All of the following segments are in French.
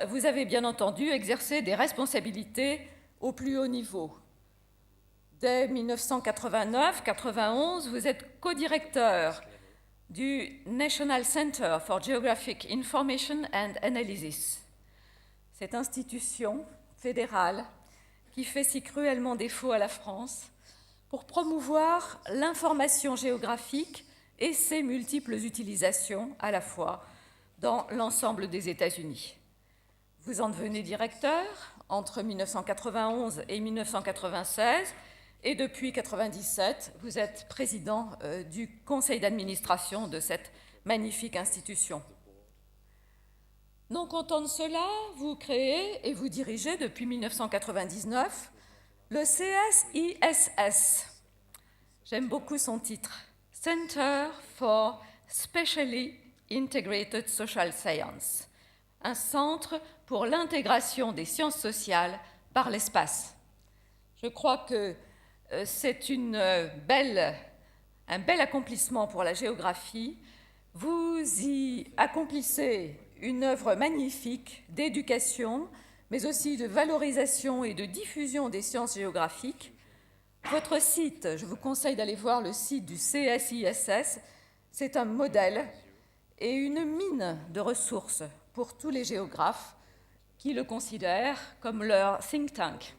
Vous avez bien entendu exercé des responsabilités au plus haut niveau. Dès 1989-91, vous êtes co-directeur du National Center for Geographic Information and Analysis. Cette institution fédérale qui fait si cruellement défaut à la France pour promouvoir l'information géographique et ses multiples utilisations à la fois dans l'ensemble des États-Unis. Vous en devenez directeur entre 1991 et 1996 et depuis 1997, vous êtes président du conseil d'administration de cette magnifique institution. Non content de cela, vous créez et vous dirigez depuis 1999 le CSISS. J'aime beaucoup son titre, Center for Specially Integrated Social Science, un centre pour l'intégration des sciences sociales par l'espace. Je crois que c'est un bel accomplissement pour la géographie. Vous y accomplissez une œuvre magnifique d'éducation, mais aussi de valorisation et de diffusion des sciences géographiques. Votre site, je vous conseille d'aller voir le site du CSISS, c'est un modèle et une mine de ressources pour tous les géographes qui le considèrent comme leur think tank.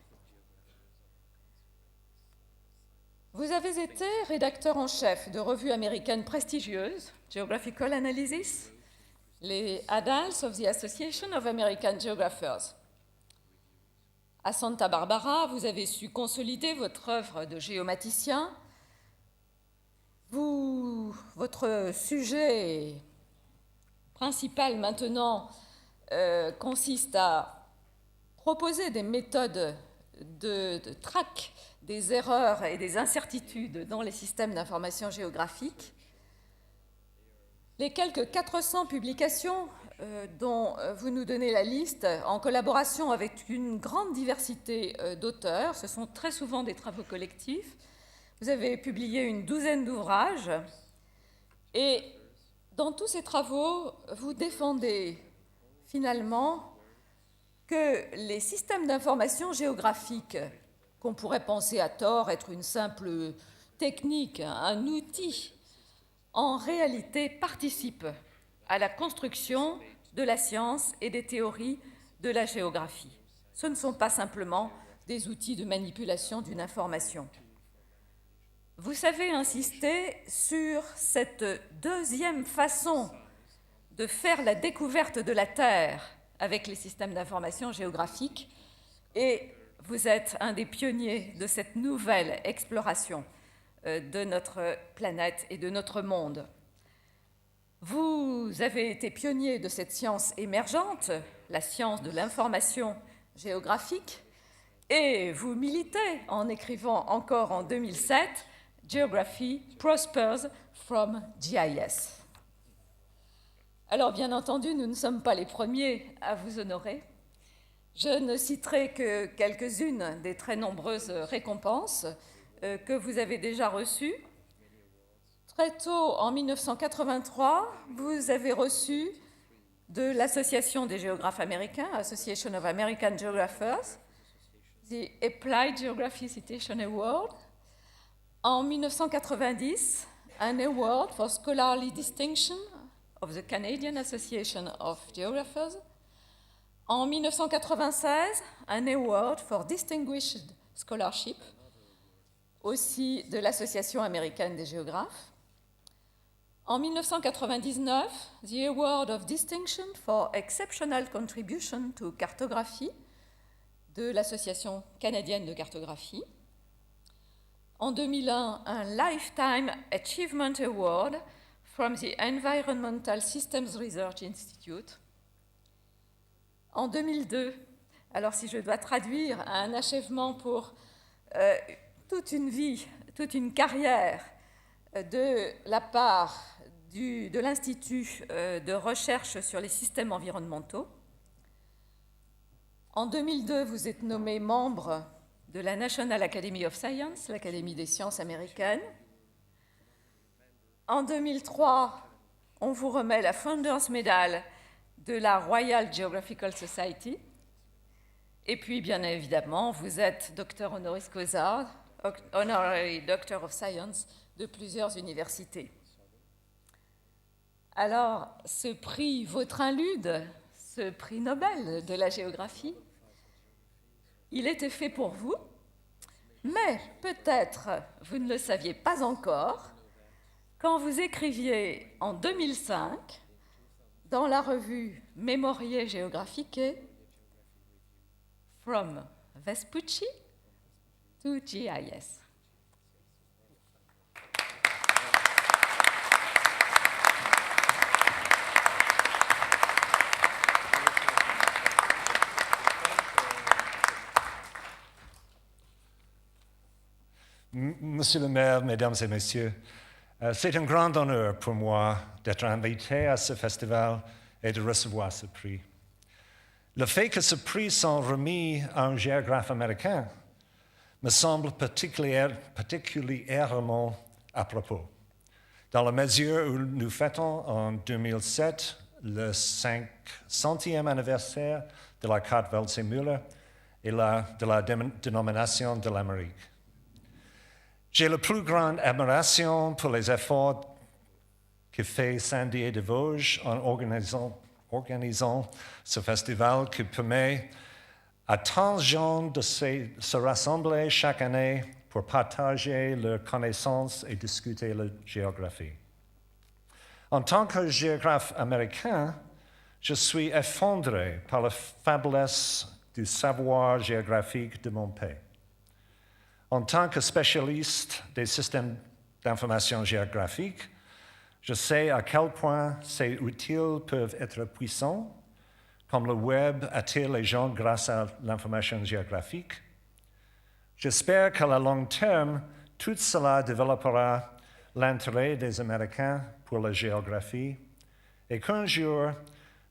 Vous avez été rédacteur en chef de revues américaines prestigieuses, Geographical Analysis, les Annals of the Association of American Geographers. À Santa Barbara, vous avez su consolider votre œuvre de géomaticien. Votre sujet principal maintenant consiste à proposer des méthodes de traque des erreurs et des incertitudes dans les systèmes d'information géographique. Les quelques 400 publications dont vous nous donnez la liste, en collaboration avec une grande diversité d'auteurs, ce sont très souvent des travaux collectifs. Vous avez publié une douzaine d'ouvrages et dans tous ces travaux, vous défendez finalement que les systèmes d'information géographique, qu'on pourrait penser à tort être une simple technique, un outil, en réalité participent à la construction de la science et des théories de la géographie. Ce ne sont pas simplement des outils de manipulation d'une information. Vous savez insister sur cette deuxième façon de faire la découverte de la Terre avec les systèmes d'information géographique et vous êtes un des pionniers de cette nouvelle exploration de notre planète et de notre monde. Vous avez été pionnier de cette science émergente, la science de l'information géographique, et vous militez en écrivant encore en 2007 « Geography prospers from GIS ». Alors, bien entendu, nous ne sommes pas les premiers à vous honorer. Je ne citerai que quelques-unes des très nombreuses récompenses que vous avez déjà reçues. Très tôt, en 1983, vous avez reçu de l'Association des géographes américains, Association of American Geographers, the Applied Geography Citation Award. En 1990, un Award for Scholarly Distinction of the Canadian Association of Geographers. En 1996, un Award for Distinguished Scholarship, aussi de l'Association américaine des géographes. En 1999, the Award of Distinction for Exceptional Contribution to Cartography de l'Association canadienne de cartographie. En 2001, un Lifetime Achievement Award from the Environmental Systems Research Institute. En 2002, alors si je dois traduire un achèvement pour toute une vie, toute une carrière de la part de l'Institut de recherche sur les systèmes environnementaux. En 2002, vous êtes nommé membre de la National Academy of Science, l'Académie des sciences américaine. En 2003, on vous remet la Founders Medal de la Royal Geographical Society. Et puis, bien évidemment, vous êtes docteur honoris causa, honorary doctor of science de plusieurs universités. Alors, ce prix Vautrin-Lude, ce prix Nobel de la géographie, il était fait pour vous, mais peut-être vous ne le saviez pas encore quand vous écriviez en 2005 dans la revue Memorie Geographique From Vespucci to GIS. Monsieur le maire, mesdames et messieurs, c'est un grand honneur pour moi d'être invité à ce festival et de recevoir ce prix. Le fait que ce prix soit remis à un géographe américain me semble particulièrement à propos, dans la mesure où nous fêtons en 2007 le 500e anniversaire de la carte Welsey-Müller et de la dénomination de l'Amérique. J'ai la plus grande admiration pour les efforts que fait Saint-Dié de Vosges en organisant ce festival qui permet à tant de gens de se rassembler chaque année pour partager leurs connaissances et discuter la géographie. En tant que géographe américain, je suis effondré par la faiblesse du savoir géographique de mon pays. En tant que spécialiste des systèmes d'information géographique, je sais à quel point ces outils peuvent être puissants, comme le web attire les gens grâce à l'information géographique. J'espère qu'à la long terme, tout cela développera l'intérêt des Américains pour la géographie et qu'un jour,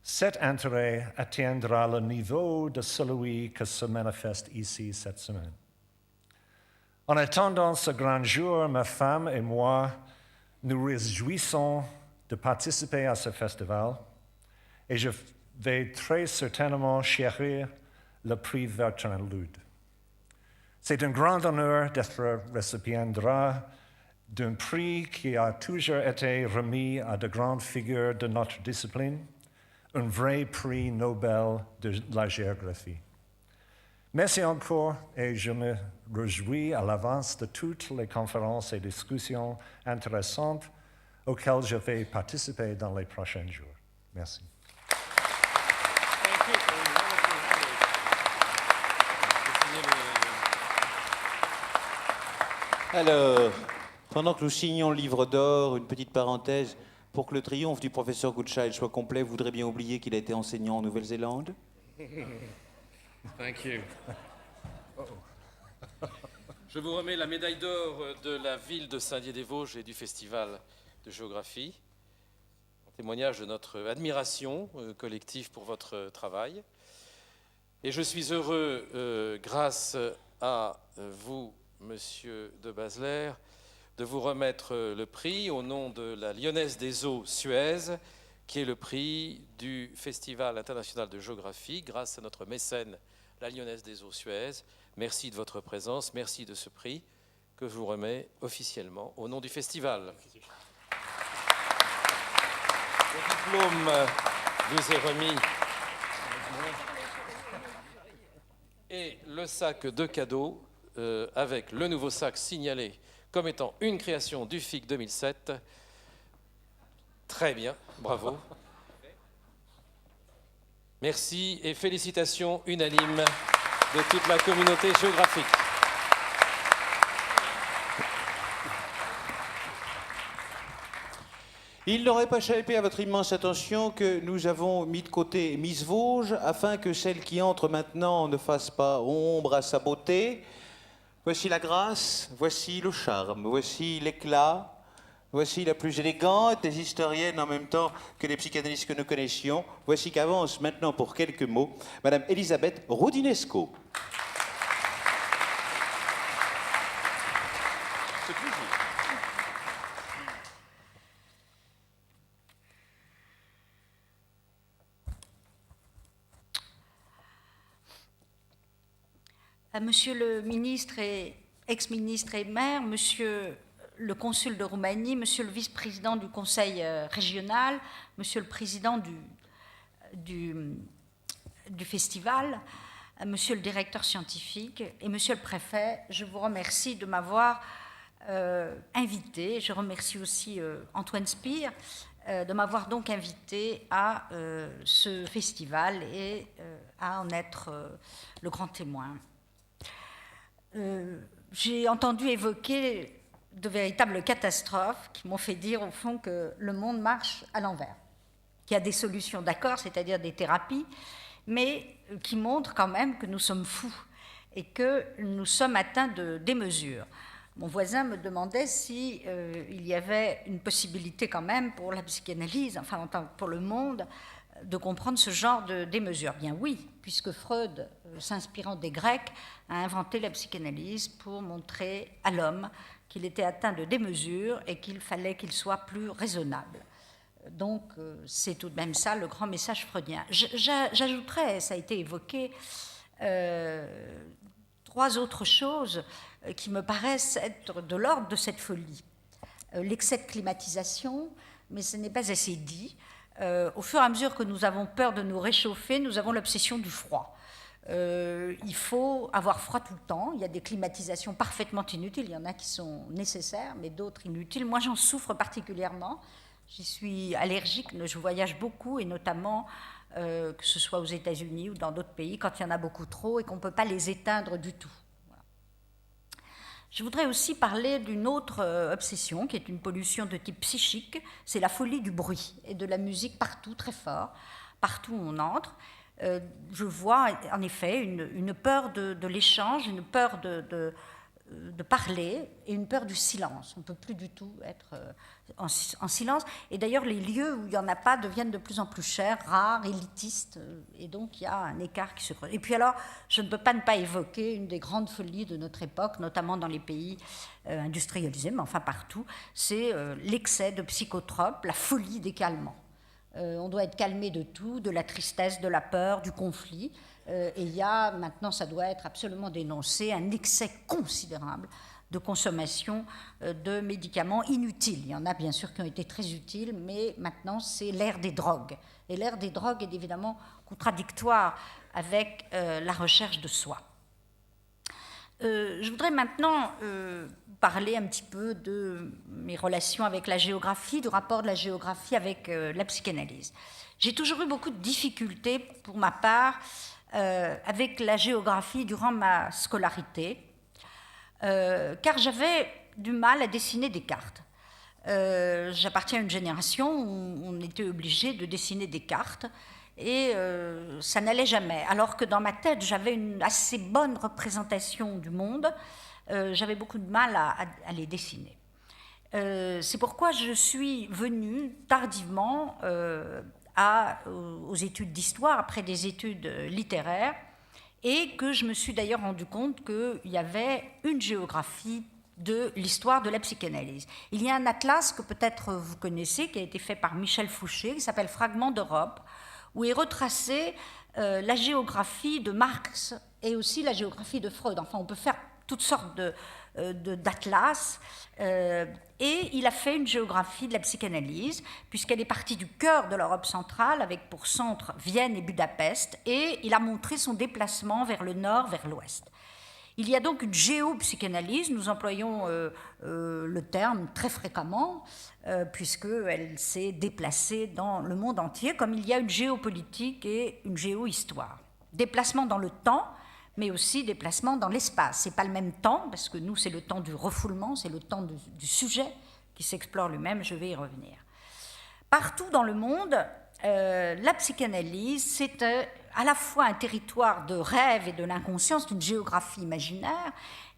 cet intérêt atteindra le niveau de celui qui se manifeste ici cette semaine. En attendant ce grand jour, ma femme et moi nous réjouissons de participer à ce festival et je vais très certainement chérir le prix Vautrin-Lude. C'est un grand honneur d'être récipiendaire d'un prix qui a toujours été remis à de grandes figures de notre discipline, un vrai prix Nobel de la géographie. Merci encore et je me réjouis à l'avance de toutes les conférences et discussions intéressantes auxquelles je vais participer dans les prochains jours. Merci. Alors, pendant que nous signons le livre d'or, une petite parenthèse, pour que le triomphe du professeur Goodchild soit complet, vous voudrez bien oublier qu'il a été enseignant en Nouvelle-Zélande? Thank you. Je vous remets la médaille d'or de la ville de Saint-Dié-des-Vosges et du Festival de géographie, en témoignage de notre admiration collective pour votre travail. Et je suis heureux, grâce à vous, Monsieur de Basler, de vous remettre le prix au nom de la Lyonnaise des Eaux Suez, qui est le prix du Festival international de géographie, grâce à notre mécène, la Lyonnaise des Eaux Suez. Merci de votre présence, merci de ce prix que je vous remets officiellement au nom du festival. Le diplôme vous est remis et le sac de cadeaux avec le nouveau sac signalé comme étant une création du FIC 2007. Très bien, bravo. Merci et félicitations unanimes de toute la communauté géographique. Il n'aurait pas échappé à votre immense attention que nous avons mis de côté Miss Vosges afin que celle qui entre maintenant ne fasse pas ombre à sa beauté. Voici la grâce, voici le charme, voici l'éclat, voici la plus élégante des historiennes en même temps que les psychanalystes que nous connaissions. Voici qu'avance maintenant pour quelques mots Madame Elisabeth Roudinesco. C'est plaisir. Monsieur le ministre et ex-ministre et maire, monsieur le consul de Roumanie, monsieur le vice-président du conseil régional, monsieur le président du festival, monsieur le directeur scientifique et monsieur le préfet, je vous remercie de m'avoir invité. Je remercie aussi Antoine Spire de m'avoir donc invité à ce festival et à en être le grand témoin. J'ai entendu évoquer de véritables catastrophes qui m'ont fait dire au fond que le monde marche à l'envers, qu'il y a des solutions, d'accord, c'est-à-dire des thérapies, mais qui montrent quand même que nous sommes fous et que nous sommes atteints de démesure. Mon voisin me demandait si il y avait une possibilité quand même pour la psychanalyse, enfin pour le monde, de comprendre ce genre de démesure. Bien oui, puisque Freud, s'inspirant des Grecs, a inventé la psychanalyse pour montrer à l'homme qu'il était atteint de démesure et qu'il fallait qu'il soit plus raisonnable. Donc c'est tout de même ça le grand message freudien. J'ajouterais, ça a été évoqué, 3 autres choses qui me paraissent être de l'ordre de cette folie. L'excès de climatisation, mais ce n'est pas assez dit. Au fur et à mesure que nous avons peur de nous réchauffer, nous avons l'obsession du froid. Il faut avoir froid tout le temps. Il y a des climatisations parfaitement inutiles. Il y en a qui sont nécessaires, mais d'autres inutiles. Moi, j'en souffre particulièrement. J'y suis allergique. Je voyage beaucoup, et notamment que ce soit aux États-Unis ou dans d'autres pays, quand il y en a beaucoup trop et qu'on ne peut pas les éteindre du tout. Voilà. Je voudrais aussi parler d'une autre obsession, qui est une pollution de type psychique. C'est la folie du bruit et de la musique partout, très fort, partout où on entre. Je vois en effet une peur de l'échange, une peur de parler et une peur du silence. On ne peut plus du tout être en silence. Et d'ailleurs, les lieux où il n'y en a pas deviennent de plus en plus chers, rares, élitistes. Et donc, il y a un écart qui se creuse. Et puis alors, je ne peux pas ne pas évoquer une des grandes folies de notre époque, notamment dans les pays industrialisés, mais enfin partout, c'est l'excès de psychotropes, la folie des calmants. On doit être calmé de tout, de la tristesse, de la peur, du conflit. Et il y a, maintenant, ça doit être absolument dénoncé, un excès considérable de consommation de médicaments inutiles. Il y en a bien sûr qui ont été très utiles, mais maintenant, c'est l'ère des drogues. Et l'ère des drogues est évidemment contradictoire avec la recherche de soi. Je voudrais maintenant parler un petit peu de mes relations avec la géographie, du rapport de la géographie avec la psychanalyse. J'ai toujours eu beaucoup de difficultés, pour ma part, avec la géographie durant ma scolarité, car j'avais du mal à dessiner des cartes. J'appartiens à une génération où on était obligé de dessiner des cartes, et ça n'allait jamais. Alors que dans ma tête, j'avais une assez bonne représentation du monde, j'avais beaucoup de mal à les dessiner. C'est pourquoi je suis venue tardivement aux études d'histoire, après des études littéraires, et que je me suis d'ailleurs rendu compte qu'il y avait une géographie de l'histoire de la psychanalyse. Il y a un atlas que peut-être vous connaissez, qui a été fait par Michel Fouché, qui s'appelle Fragments d'Europe, où est retracée la géographie de Marx et aussi la géographie de Freud. Enfin, on peut faire toutes sortes d'atlas. Et il a fait une géographie de la psychanalyse, puisqu'elle est partie du cœur de l'Europe centrale, avec pour centre Vienne et Budapest, et il a montré son déplacement vers le nord, vers l'ouest. Il y a donc une géopsychanalyse, nous employons le terme très fréquemment, puisqu'elle s'est déplacée dans le monde entier, comme il y a une géopolitique et une géohistoire. Déplacement dans le temps, mais aussi déplacement dans l'espace. Ce n'est pas le même temps, parce que nous, c'est le temps du refoulement, c'est le temps du sujet qui s'explore lui-même, je vais y revenir. Partout dans le monde, la psychanalyse, c'est à la fois un territoire de rêve et de l'inconscience, d'une géographie imaginaire,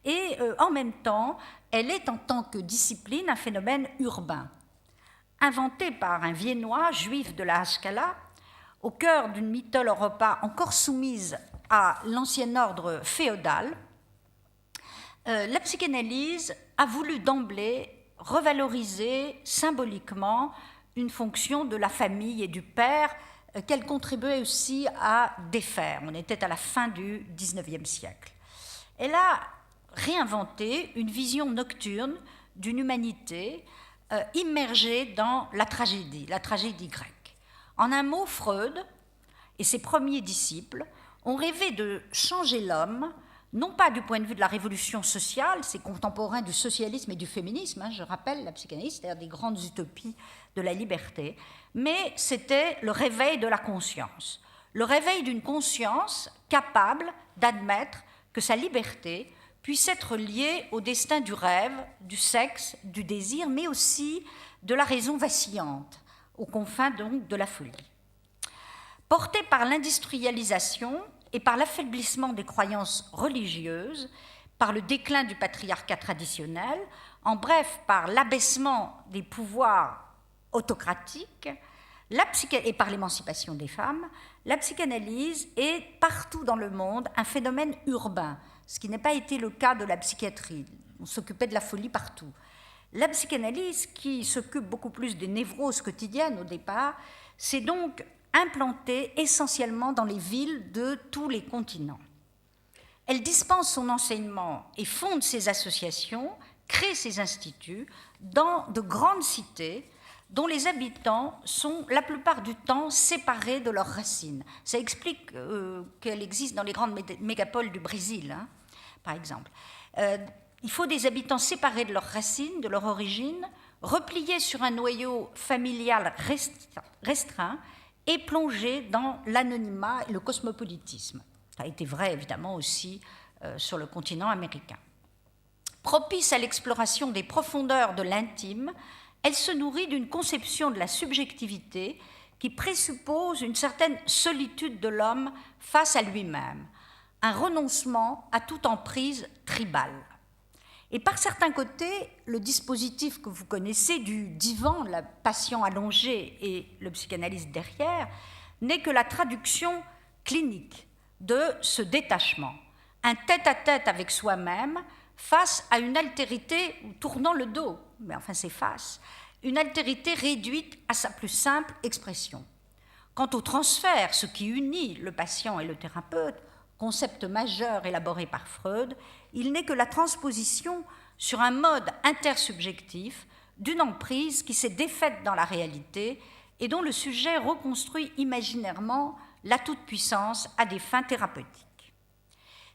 et en même temps, elle est en tant que discipline un phénomène urbain. Inventé par un Viennois juif de la Haskalah, au cœur d'une Mythole Europa encore soumise à l'ancien ordre féodal, la psychanalyse a voulu d'emblée revaloriser symboliquement une fonction de la famille et du père qu'elle contribuait aussi à défaire. On était à la fin du XIXe siècle. elle a réinventé une vision nocturne d'une humanité immergée dans la tragédie grecque. En un mot, Freud et ses premiers disciples ont rêvé de changer l'homme, non pas du point de vue de la révolution sociale, c'est contemporain du socialisme et du féminisme, je rappelle la psychanalyse, c'est-à-dire des grandes utopies de la liberté, mais c'était le réveil de la conscience, le réveil d'une conscience capable d'admettre que sa liberté puisse être liée au destin du rêve, du sexe, du désir, mais aussi de la raison vacillante, aux confins donc de la folie. Portés par l'industrialisation et par l'affaiblissement des croyances religieuses, par le déclin du patriarcat traditionnel, en bref, par l'abaissement des pouvoirs autocratiques, et par l'émancipation des femmes, la psychanalyse est partout dans le monde un phénomène urbain, ce qui n'a pas été le cas de la psychiatrie. On s'occupait de la folie partout. La psychanalyse, qui s'occupe beaucoup plus des névroses quotidiennes au départ, s'est donc implantée essentiellement dans les villes de tous les continents. Elle dispense son enseignement et fonde ses associations, crée ses instituts dans de grandes cités dont les habitants sont la plupart du temps séparés de leurs racines. Ça explique qu'elle existe dans les grandes mégapoles du Brésil, par exemple. Il faut des habitants séparés de leurs racines, de leur origine, repliés sur un noyau familial restreint et plongés dans l'anonymat et le cosmopolitisme. Ça a été vrai, évidemment, aussi sur le continent américain. Propice à l'exploration des profondeurs de l'intime, elle se nourrit d'une conception de la subjectivité qui présuppose une certaine solitude de l'homme face à lui-même, un renoncement à toute emprise tribale. Et par certains côtés, le dispositif que vous connaissez du divan, le patient allongé et le psychanalyste derrière, n'est que la traduction clinique de ce détachement, un tête-à-tête avec soi-même face à une altérité tournant le dos, mais enfin c'est face, une altérité réduite à sa plus simple expression. Quant au transfert, ce qui unit le patient et le thérapeute, concept majeur élaboré par Freud, il n'est que la transposition sur un mode intersubjectif d'une emprise qui s'est défaite dans la réalité et dont le sujet reconstruit imaginairement la toute-puissance à des fins thérapeutiques.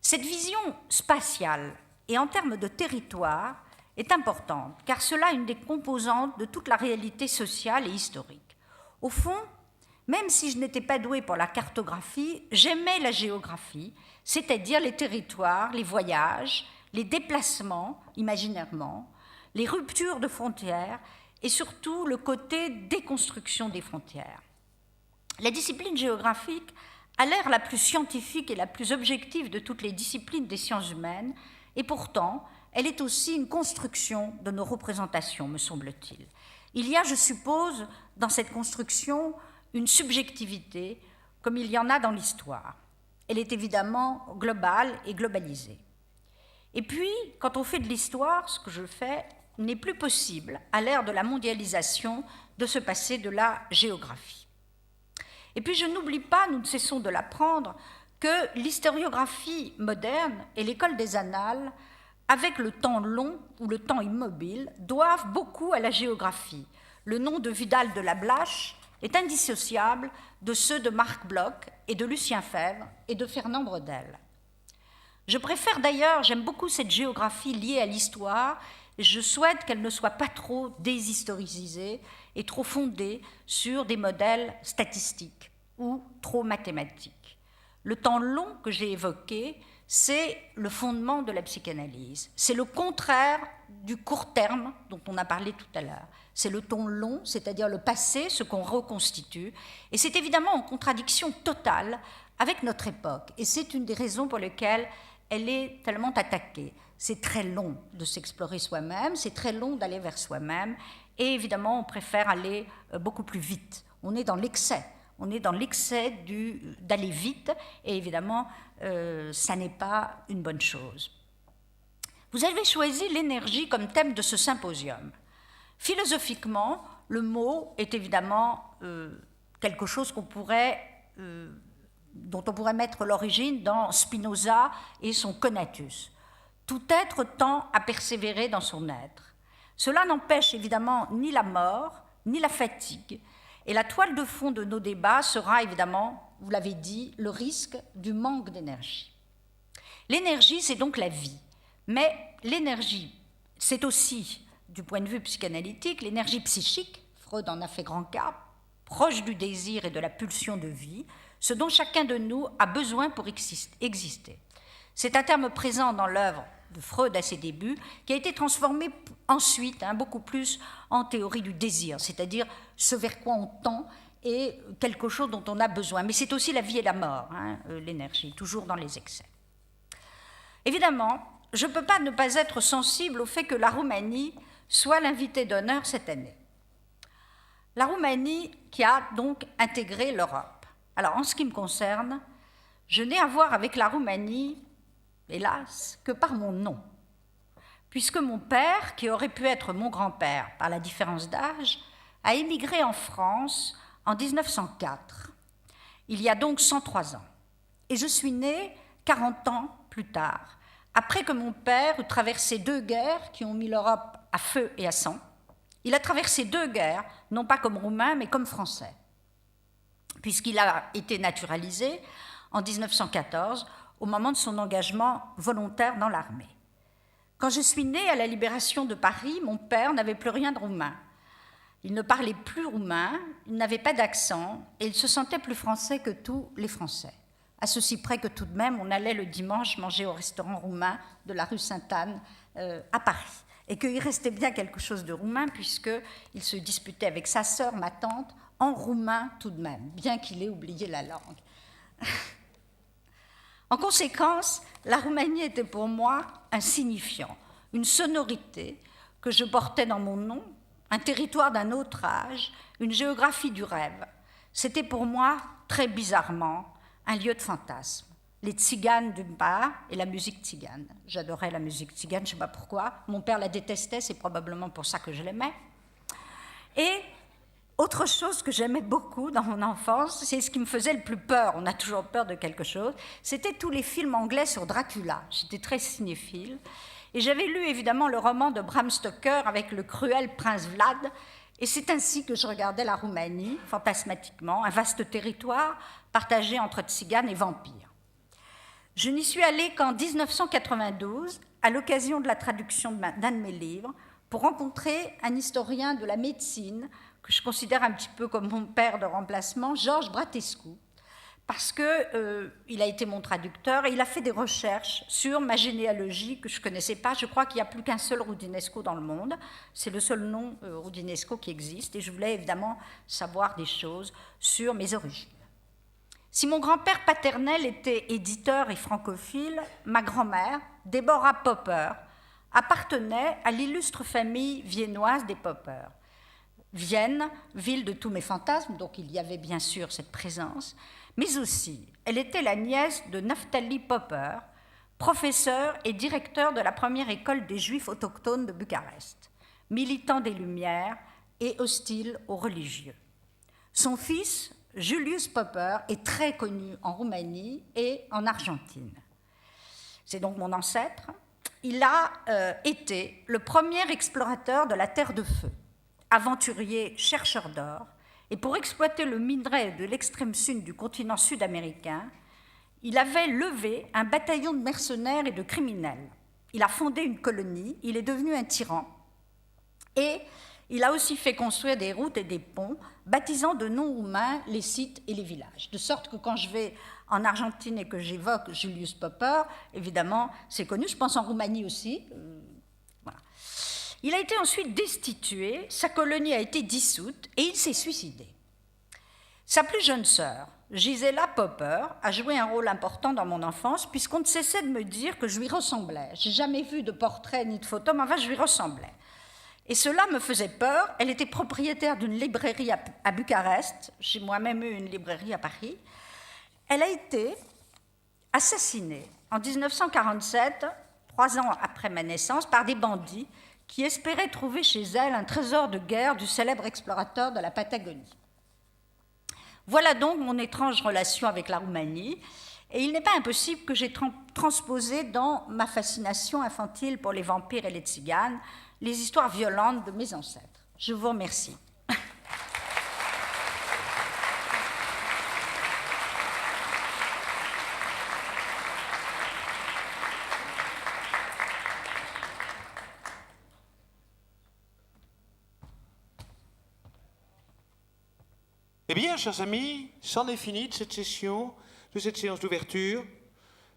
Cette vision spatiale et en termes de territoire est importante, car cela est une des composantes de toute la réalité sociale et historique. Au fond, même si je n'étais pas douée pour la cartographie, j'aimais la géographie, c'est-à-dire les territoires, les voyages, les déplacements, imaginairement, les ruptures de frontières et surtout le côté déconstruction des frontières. La discipline géographique a l'air la plus scientifique et la plus objective de toutes les disciplines des sciences humaines, et pourtant, elle est aussi une construction de nos représentations, me semble-t-il. Il y a, je suppose, dans cette construction, une subjectivité, comme il y en a dans l'histoire. Elle est évidemment globale et globalisée. Et puis, quand on fait de l'histoire, ce que je fais, il n'est plus possible, à l'ère de la mondialisation, de se passer de la géographie. Et puis, je n'oublie pas, nous ne cessons de l'apprendre, que l'historiographie moderne et l'école des annales, avec le temps long ou le temps immobile, doivent beaucoup à la géographie. Le nom de Vidal de la Blache est indissociable de ceux de Marc Bloch et de Lucien Febvre et de Fernand Braudel. Je préfère d'ailleurs, j'aime beaucoup cette géographie liée à l'histoire, et je souhaite qu'elle ne soit pas trop déshistorisée et trop fondée sur des modèles statistiques ou trop mathématiques. Le temps long que j'ai évoqué, c'est le fondement de la psychanalyse. C'est le contraire du court terme dont on a parlé tout à l'heure. C'est le temps long, c'est-à-dire le passé, ce qu'on reconstitue. Et c'est évidemment en contradiction totale avec notre époque. Et c'est une des raisons pour lesquelles elle est tellement attaquée. C'est très long de s'explorer soi-même, c'est très long d'aller vers soi-même. Et évidemment, on préfère aller beaucoup plus vite. On est dans l'excès. On est dans l'excès d'aller vite, et évidemment, ça n'est pas une bonne chose. Vous avez choisi l'énergie comme thème de ce symposium. Philosophiquement, le mot est évidemment quelque chose dont on pourrait mettre l'origine dans Spinoza et son Conatus. Tout être tend à persévérer dans son être. Cela n'empêche évidemment ni la mort, ni la fatigue. Et la toile de fond de nos débats sera évidemment, vous l'avez dit, le risque du manque d'énergie. L'énergie, c'est donc la vie. Mais l'énergie, c'est aussi, du point de vue psychanalytique, l'énergie psychique, Freud en a fait grand cas, proche du désir et de la pulsion de vie, ce dont chacun de nous a besoin pour exister. C'est un terme présent dans l'œuvre de Freud à ses débuts, qui a été transformé ensuite beaucoup plus en théorie du désir, c'est-à-dire ce vers quoi on tend et quelque chose dont on a besoin. Mais c'est aussi la vie et la mort, l'énergie, toujours dans les excès. Évidemment, je ne peux pas ne pas être sensible au fait que la Roumanie soit l'invité d'honneur cette année. La Roumanie qui a donc intégré l'Europe. Alors, en ce qui me concerne, je n'ai à voir avec la Roumanie, hélas, que par mon nom, puisque mon père, qui aurait pu être mon grand-père par la différence d'âge, a émigré en France en 1904. Il y a donc 103 ans. Et je suis née 40 ans plus tard, après que mon père eut traversé 2 guerres qui ont mis l'Europe à feu et à sang. Il a traversé 2 guerres, non pas comme Roumain, mais comme Français, puisqu'il a été naturalisé en 1914, au moment de son engagement volontaire dans l'armée. Quand je suis née à la libération de Paris, mon père n'avait plus rien de roumain. Il ne parlait plus roumain, il n'avait pas d'accent, et il se sentait plus français que tous les Français. À ceci près que tout de même, on allait le dimanche manger au restaurant roumain de la rue Sainte-Anne à Paris. Et qu'il restait bien quelque chose de roumain, puisqu'il se disputait avec sa sœur, ma tante, en roumain tout de même, bien qu'il ait oublié la langue. En conséquence, la Roumanie était pour moi un signifiant, une sonorité que je portais dans mon nom, un territoire d'un autre âge, une géographie du rêve. C'était pour moi, très bizarrement, un lieu de fantasme. Les tziganes d'une part et la musique tzigane. J'adorais la musique tzigane, je ne sais pas pourquoi. Mon père la détestait, c'est probablement pour ça que je l'aimais. Et autre chose que j'aimais beaucoup dans mon enfance, c'est ce qui me faisait le plus peur, on a toujours peur de quelque chose, c'était tous les films anglais sur Dracula. J'étais très cinéphile. Et j'avais lu évidemment le roman de Bram Stoker avec le cruel prince Vlad. Et c'est ainsi que je regardais la Roumanie, fantasmatiquement, un vaste territoire partagé entre tziganes et vampires. Je n'y suis allée qu'en 1992, à l'occasion de la traduction d'un de mes livres, pour rencontrer un historien de la médecine que je considère un petit peu comme mon père de remplacement, Georges Bratescu, parce qu'il a été mon traducteur et il a fait des recherches sur ma généalogie que je ne connaissais pas. Je crois qu'il n'y a plus qu'un seul Roudinesco dans le monde. C'est le seul nom Roudinesco qui existe et je voulais évidemment savoir des choses sur mes origines. Si mon grand-père paternel était éditeur et francophile, ma grand-mère, Deborah Popper, appartenait à l'illustre famille viennoise des Popper. Vienne, ville de tous mes fantasmes, donc il y avait bien sûr cette présence, mais aussi, elle était la nièce de Naftali Popper, professeur et directeur de la première école des Juifs autochtones de Bucarest, militant des Lumières et hostile aux religieux. Son fils, Julius Popper, est très connu en Roumanie et en Argentine. C'est donc mon ancêtre. Il a été le premier explorateur de la Terre de Feu, aventurier, chercheur d'or, et pour exploiter le minerai de l'extrême sud du continent sud-américain, il avait levé un bataillon de mercenaires et de criminels. Il a fondé une colonie, il est devenu un tyran, et il a aussi fait construire des routes et des ponts, baptisant de noms roumains les sites et les villages. De sorte que quand je vais en Argentine et que j'évoque Julius Popper, évidemment, c'est connu, je pense en Roumanie aussi. Voilà. Il a été ensuite destitué, sa colonie a été dissoute et il s'est suicidé. Sa plus jeune sœur, Gisela Popper, a joué un rôle important dans mon enfance puisqu'on ne cessait de me dire que je lui ressemblais. Je n'ai jamais vu de portrait ni de photo, mais enfin, je lui ressemblais. Et cela me faisait peur. Elle était propriétaire d'une librairie à Bucarest. J'ai moi-même eu une librairie à Paris. Elle a été assassinée en 1947, 3 ans après ma naissance, par des bandits qui espéraient trouver chez elle un trésor de guerre du célèbre explorateur de la Patagonie. Voilà donc mon étrange relation avec la Roumanie. Et il n'est pas impossible que j'ai transposé dans ma fascination infantile pour les vampires et les tziganes les histoires violentes de mes ancêtres. Je vous remercie. Eh bien, chers amis, c'en est fini de cette session, de cette séance d'ouverture.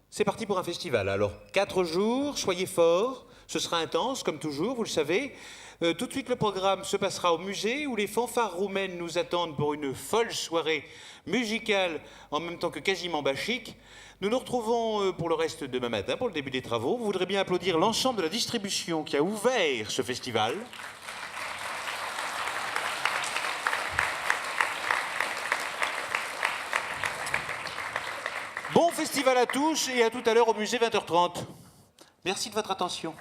C'est parti pour un festival. Alors, 4 jours, soyez forts, ce sera intense, comme toujours, vous le savez. Tout de suite, le programme se passera au musée, où les fanfares roumaines nous attendent pour une folle soirée musicale, en même temps que quasiment bachique. Nous nous retrouvons pour le reste demain matin, pour le début des travaux. Vous voudrez bien applaudir l'ensemble de la distribution qui a ouvert ce festival. Bon festival à tous et à tout à l'heure au musée 20h30. Merci de votre attention.